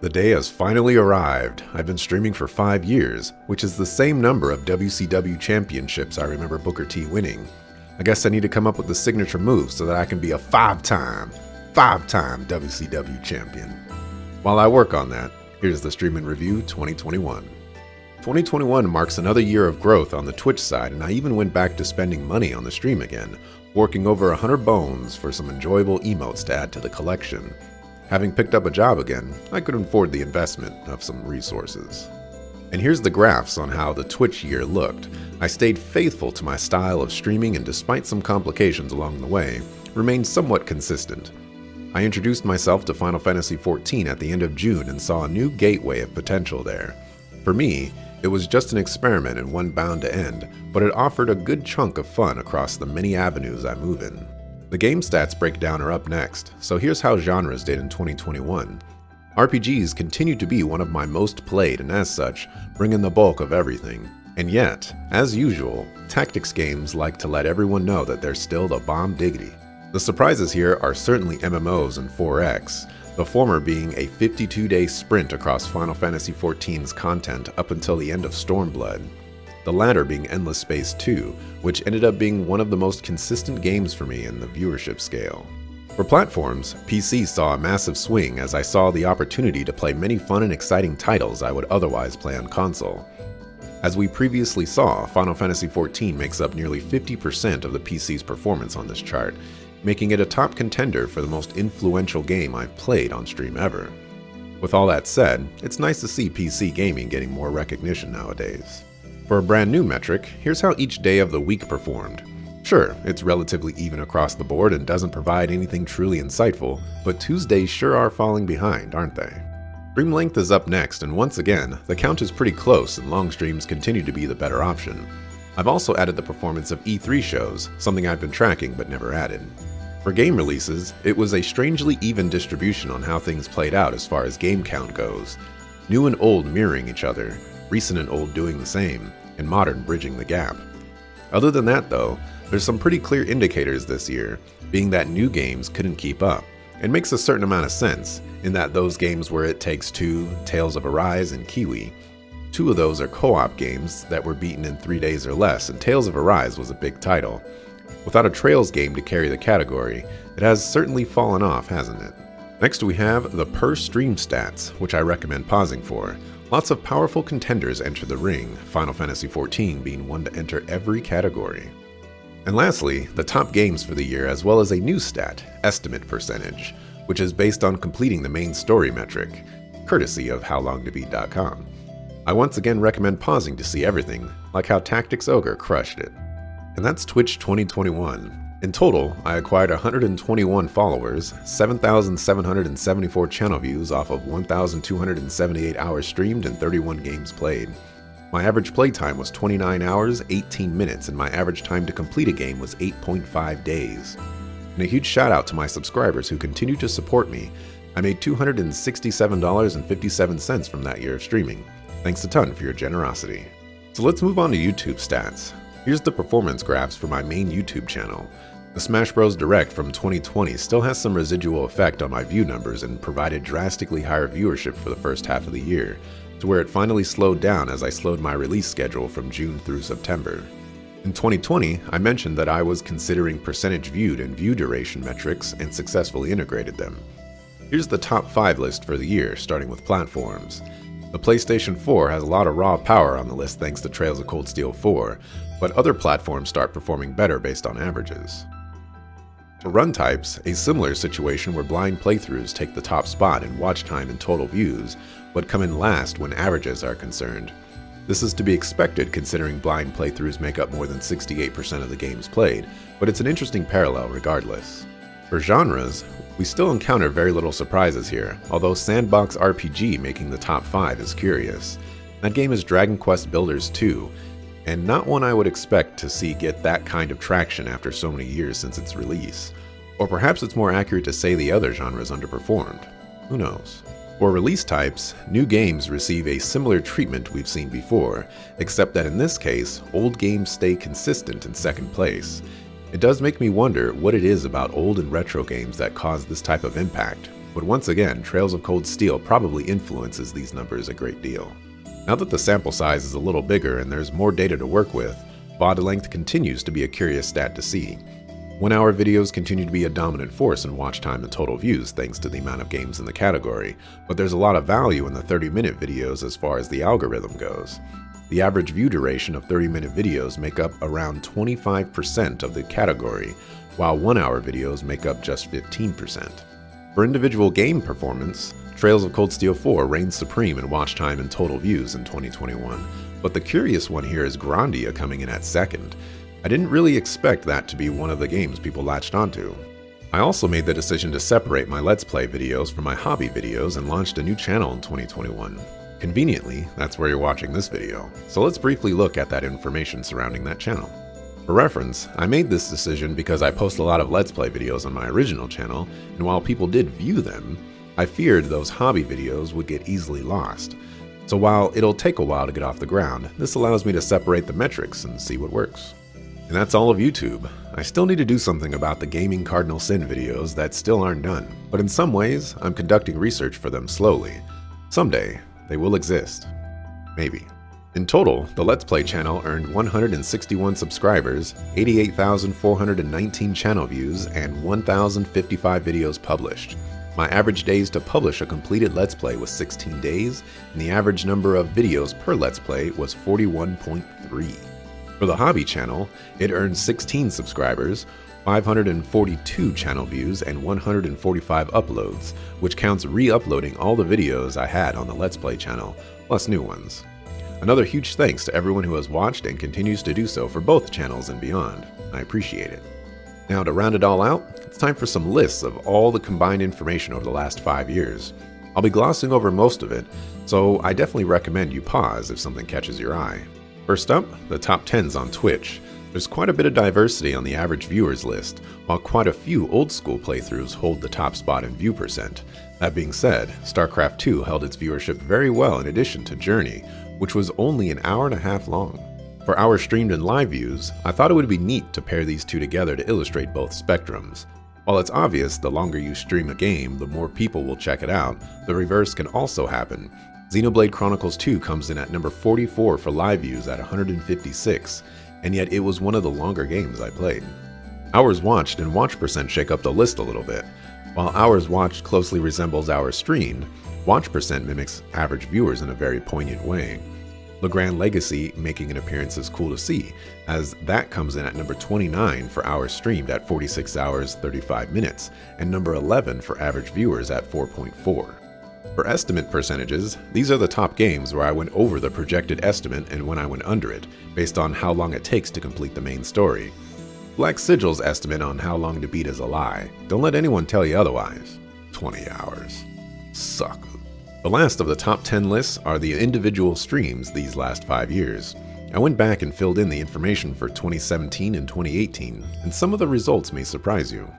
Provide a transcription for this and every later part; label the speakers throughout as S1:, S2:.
S1: The day has finally arrived. I've been streaming for 5 years, which is the same number of WCW Championships I remember Booker T winning. I guess I need to come up with the signature move so that I can be a five-time WCW champion. While I work on that, here's the Stream and Review 2021. 2021 marks another year of growth on the Twitch side, and I even went back to spending money on the stream again, working over 100 bones for some enjoyable emotes to add to the collection. Having picked up a job again, I could afford the investment of some resources. And here's the graphs on how the Twitch year looked. I stayed faithful to my style of streaming and despite some complications along the way, remained somewhat consistent. I introduced myself to Final Fantasy XIV at the end of June and saw a new gateway of potential there. For me, it was just an experiment and one bound to end, but it offered a good chunk of fun across the many avenues I move in. The game stats breakdown are up next, so here's how genres did in 2021. RPGs continue to be one of my most played and as such, bring in the bulk of everything. And yet, as usual, tactics games like to let everyone know that they're still the bomb diggity. The surprises here are certainly MMOs and 4X, the former being a 52-day sprint across Final Fantasy XIV's content up until the end of Stormblood. The latter being Endless Space 2, which ended up being one of the most consistent games for me in the viewership scale. For platforms, PC saw a massive swing as I saw the opportunity to play many fun and exciting titles I would otherwise play on console. As we previously saw, Final Fantasy XIV makes up nearly 50% of the PC's performance on this chart, making it a top contender for the most influential game I've played on stream ever. With all that said, it's nice to see PC gaming getting more recognition nowadays. For a brand new metric, here's how each day of the week performed. Sure, it's relatively even across the board and doesn't provide anything truly insightful, but Tuesdays sure are falling behind, aren't they? Stream length is up next, and once again, the count is pretty close and long streams continue to be the better option. I've also added the performance of E3 shows, something I've been tracking but never added. For game releases, it was a strangely even distribution on how things played out as far as game count goes. New and old mirroring each other, recent and old doing the same, and modern bridging the gap. Other than that though, there's some pretty clear indicators this year, being that new games couldn't keep up. It makes a certain amount of sense, in that those games were It Takes Two, Tales of Arise, and Kiwi. 2 of those are co-op games that were beaten in 3 days or less, and Tales of Arise was a big title. Without a Trails game to carry the category, it has certainly fallen off, hasn't it? Next we have the per stream stats, which I recommend pausing for. Lots of powerful contenders enter the ring, Final Fantasy XIV being one to enter every category. And lastly, the top games for the year as well as a new stat, estimate percentage, which is based on completing the main story metric, courtesy of howlongtobeat.com. I once again recommend pausing to see everything, like how Tactics Ogre crushed it. And that's Twitch 2021. In total, I acquired 121 followers, 7,774 channel views off of 1,278 hours streamed and 31 games played. My average playtime was 29 hours, 18 minutes, and my average time to complete a game was 8.5 days. And a huge shout out to my subscribers who continue to support me. I made $267.57 from that year of streaming. Thanks a ton for your generosity. So let's move on to YouTube stats. Here's the performance graphs for my main YouTube channel. The Smash Bros. Direct from 2020 still has some residual effect on my view numbers and provided drastically higher viewership for the first half of the year, to where it finally slowed down as I slowed my release schedule from June through September. In 2020, I mentioned that I was considering percentage viewed and view duration metrics and successfully integrated them. Here's the top 5 list for the year, starting with platforms. The PlayStation 4 has a lot of raw power on the list thanks to Trails of Cold Steel 4, but other platforms start performing better based on averages. For run types, a similar situation where blind playthroughs take the top spot in watch time and total views, but come in last when averages are concerned. This is to be expected considering blind playthroughs make up more than 68% of the games played, but it's an interesting parallel regardless. For genres, we still encounter very little surprises here, although Sandbox RPG making the top 5 is curious. That game is Dragon Quest Builders 2, and not one I would expect to see get that kind of traction after so many years since its release. Or perhaps it's more accurate to say the other genres underperformed. Who knows? For release types, new games receive a similar treatment we've seen before, except that in this case, old games stay consistent in second place. It does make me wonder what it is about old and retro games that cause this type of impact. But once again, Trails of Cold Steel probably influences these numbers a great deal. Now that the sample size is a little bigger and there's more data to work with, VOD length continues to be a curious stat to see. 1-hour videos continue to be a dominant force in watch time and total views thanks to the amount of games in the category, but there's a lot of value in the 30-minute videos as far as the algorithm goes. The average view duration of 30-minute videos make up around 25% of the category, while 1-hour videos make up just 15%. For individual game performance, Trails of Cold Steel 4 reigns supreme in watch time and total views in 2021, but the curious one here is Grandia coming in at second. I didn't really expect that to be one of the games people latched onto. I also made the decision to separate my Let's Play videos from my hobby videos and launched a new channel in 2021. Conveniently, that's where you're watching this video, so let's briefly look at that information surrounding that channel. For reference, I made this decision because I post a lot of Let's Play videos on my original channel, and while people did view them, I feared those hobby videos would get easily lost. So while it'll take a while to get off the ground, this allows me to separate the metrics and see what works. And that's all of YouTube. I still need to do something about the Gaming Cardinal Sin videos that still aren't done, but in some ways, I'm conducting research for them slowly. Someday, they will exist. Maybe. In total, the Let's Play channel earned 161 subscribers, 88,419 channel views, and 1,055 videos published. My average days to publish a completed Let's Play was 16 days, and the average number of videos per Let's Play was 41.3. For the hobby channel, it earned 16 subscribers, 542 channel views, and 145 uploads, which counts re-uploading all the videos I had on the Let's Play channel, plus new ones. Another huge thanks to everyone who has watched and continues to do so for both channels and beyond. I appreciate it. Now to round it all out, it's time for some lists of all the combined information over the last 5 years. I'll be glossing over most of it, so I definitely recommend you pause if something catches your eye. First up, the top 10s on Twitch. There's quite a bit of diversity on the average viewers list, while quite a few old school playthroughs hold the top spot in view percent. That being said, StarCraft 2 held its viewership very well in addition to Journey, which was only an hour and a half long. For hours streamed and live views, I thought it would be neat to pair these two together to illustrate both spectrums. While it's obvious the longer you stream a game, the more people will check it out, the reverse can also happen. Xenoblade Chronicles 2 comes in at number 44 for live views at 156, and yet it was one of the longer games I played. Hours watched and watch percent shake up the list a little bit. While hours watched closely resembles hours streamed, watch percent mimics average viewers in a very poignant way. Legrand Legacy making an appearance is cool to see, as that comes in at number 29 for hours streamed at 46 hours 35 minutes, and number 11 for average viewers at 4.4. For estimate percentages, these are the top games where I went over the projected estimate and when I went under it, based on how long it takes to complete the main story. Black Sigil's estimate on how long to beat is a lie. Don't let anyone tell you otherwise. 20 hours. Suck. The last of the top 10 lists are the individual streams these last 5 years. I went back and filled in the information for 2017 and 2018, and some of the results may surprise you.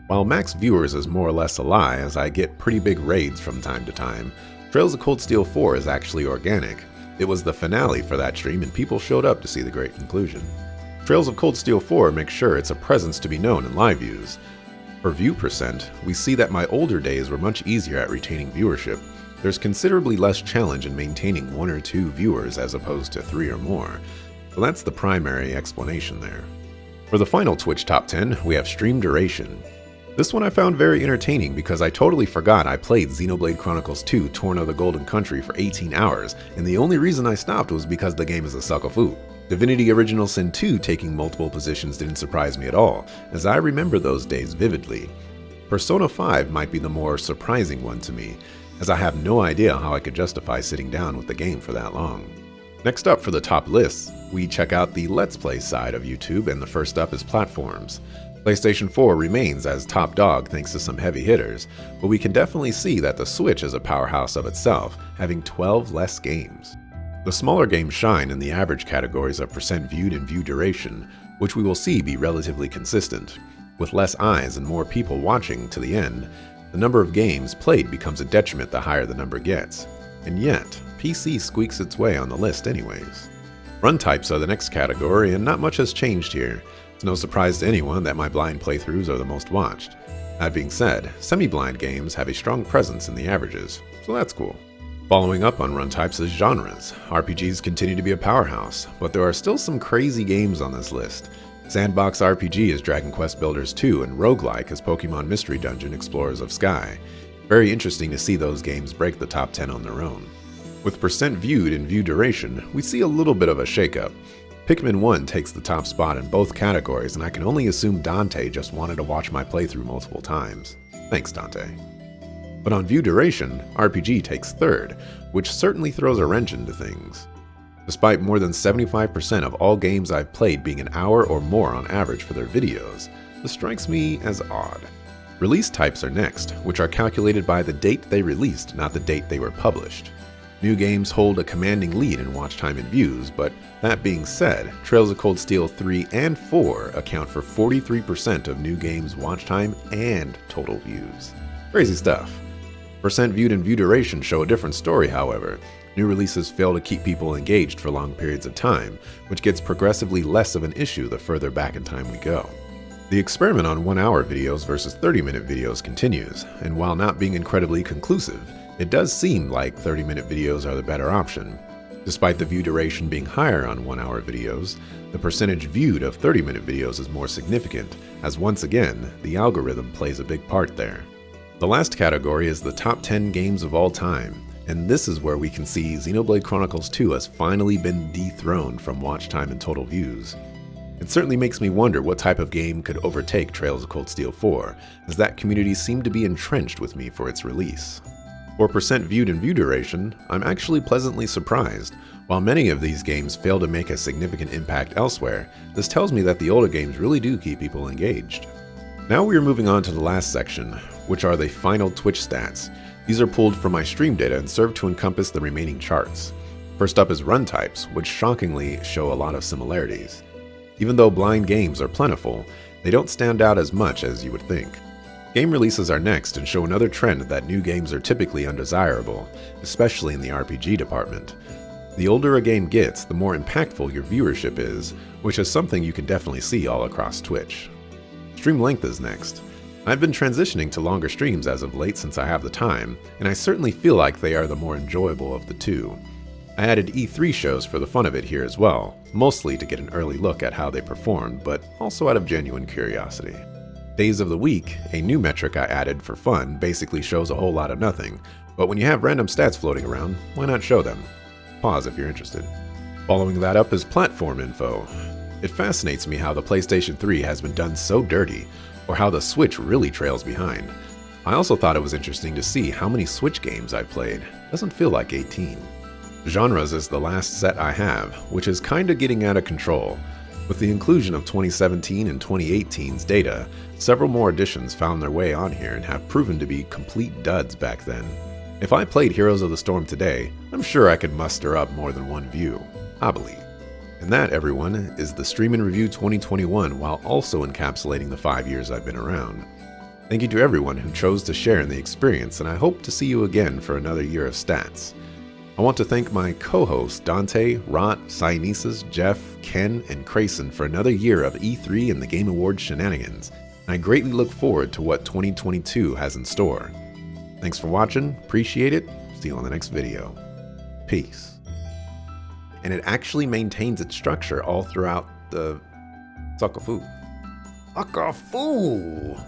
S1: While max viewers is more or less a lie, as I get pretty big raids from time to time, Trails of Cold Steel 4 is actually organic. It was the finale for that stream and people showed up to see the great conclusion. Trails of Cold Steel 4 makes sure it's a presence to be known in live views. For view percent, we see that my older days were much easier at retaining viewership. There's considerably less challenge in maintaining 1 or 2 viewers as opposed to 3 or more, so that's the primary explanation there. For the final Twitch top 10, we have stream duration. This one I found very entertaining because I totally forgot I played Xenoblade Chronicles 2 Torn of the Golden Country for 18 hours, and the only reason I stopped was because the game is a suck of food. Divinity Original Sin 2 taking multiple positions didn't surprise me at all, as I remember those days vividly. Persona 5 might be the more surprising one to me, as I have no idea how I could justify sitting down with the game for that long. Next up for the top lists, we check out the Let's Play side of YouTube, and the first up is platforms. PlayStation 4 remains as top dog thanks to some heavy hitters, but we can definitely see that the Switch is a powerhouse of itself, having 12 less games. The smaller games shine in the average categories of percent viewed and view duration, which we will see be relatively consistent. With less eyes and more people watching to the end, the number of games played becomes a detriment the higher the number gets. And yet, PC squeaks its way on the list anyways. Run types are the next category, and not much has changed here. It's no surprise to anyone that my blind playthroughs are the most watched. That being said, semi-blind games have a strong presence in the averages, so that's cool. Following up on run types is genres. RPGs continue to be a powerhouse, but there are still some crazy games on this list. Sandbox RPG is Dragon Quest Builders 2 and roguelike is Pokemon Mystery Dungeon Explorers of Sky. Very interesting to see those games break the top 10 on their own. With percent viewed and view duration, we see a little bit of a shakeup. Pikmin 1 takes the top spot in both categories, and I can only assume Dante just wanted to watch my playthrough multiple times. Thanks, Dante. But on view duration, RPG takes third, which certainly throws a wrench into things. Despite more than 75% of all games I've played being an hour or more on average for their videos, this strikes me as odd. Release types are next, which are calculated by the date they released, not the date they were published. New games hold a commanding lead in watch time and views, but that being said, Trails of Cold Steel 3 and 4 account for 43% of new games' watch time and total views. Crazy stuff. Percent viewed and view duration show a different story, however. New releases fail to keep people engaged for long periods of time, which gets progressively less of an issue the further back in time we go. The experiment on 1-hour videos versus 30-minute videos continues, and while not being incredibly conclusive, it does seem like 30-minute videos are the better option. Despite the view duration being higher on 1-hour videos, the percentage viewed of 30-minute videos is more significant, as once again, the algorithm plays a big part there. The last category is the top 10 games of all time, and this is where we can see Xenoblade Chronicles 2 has finally been dethroned from watch time and total views. It certainly makes me wonder what type of game could overtake Trails of Cold Steel 4, as that community seemed to be entrenched with me for its release. For percent viewed and view duration, I'm actually pleasantly surprised. While many of these games fail to make a significant impact elsewhere, this tells me that the older games really do keep people engaged. Now we are moving on to the last section, which are the final Twitch stats. These are pulled from my stream data and serve to encompass the remaining charts. First up is run types, which shockingly show a lot of similarities. Even though blind games are plentiful, they don't stand out as much as you would think. Game releases are next and show another trend that new games are typically undesirable, especially in the RPG department. The older a game gets, the more impactful your viewership is, which is something you can definitely see all across Twitch. Stream length is next. I've been transitioning to longer streams as of late since I have the time, and I certainly feel like they are the more enjoyable of the two. I added E3 shows for the fun of it here as well, mostly to get an early look at how they performed, but also out of genuine curiosity. Days of the week, a new metric I added for fun, basically shows a whole lot of nothing, but when you have random stats floating around, why not show them? Pause if you're interested. Following that up is platform info. It fascinates me how the PlayStation 3 has been done so dirty, or how the Switch really trails behind. I also thought it was interesting to see how many Switch games I played. Doesn't feel like 18. Genres is the last set I have, which is kinda getting out of control. With the inclusion of 2017 and 2018's data, several more additions found their way on here and have proven to be complete duds back then. If I played Heroes of the Storm today, I'm sure I could muster up more than one view. I believe. And that, everyone, is the Stream and Review 2021, while also encapsulating the 5 years I've been around. Thank you to everyone who chose to share in the experience, and I hope to see you again for another year of stats. I want to thank my co-hosts Dante, Rot, Cynesis, Jeff, Ken, and Crayson for another year of E3 and the Game Awards shenanigans, and I greatly look forward to what 2022 has in store. Thanks for watching, appreciate it, see you on the next video. Peace. And it actually maintains its structure all throughout the Sokofu. Sokofu!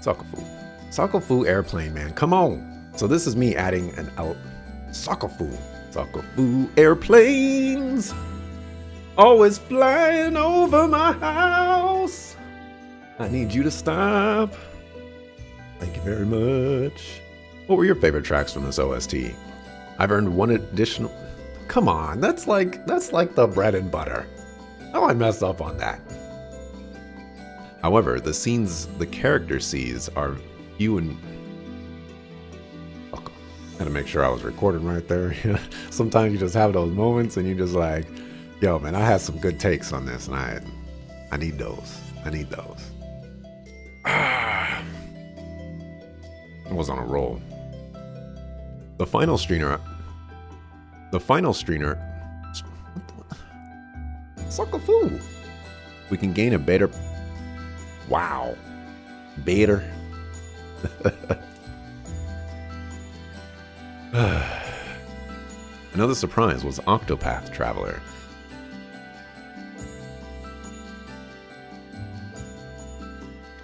S1: Sokofu. Sokofu airplane, man, come on. So this is me adding an out. Sokofu airplanes, always flying over my house. I need you to stop. Thank you very much. What were your favorite tracks from this OST? I've earned one additional. Come on, that's like the bread and butter. How I mess up on that? However, the scenes the character sees are few and. Okay. Gotta make sure I was recording right there. Sometimes you just have those moments and you just like, yo, man, I had some good takes on this, and I need those. I need those. I was on a roll. The final streamer. Sucker fool. we can gain a better... Wow. Better. Another surprise was Octopath Traveler.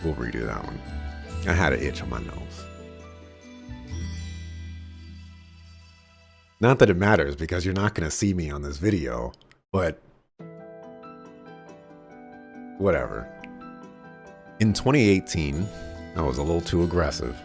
S1: We'll redo that one. I had an itch on my nose. Not that it matters because you're not going to see me on this video, but whatever. In 2018, I was a little too aggressive.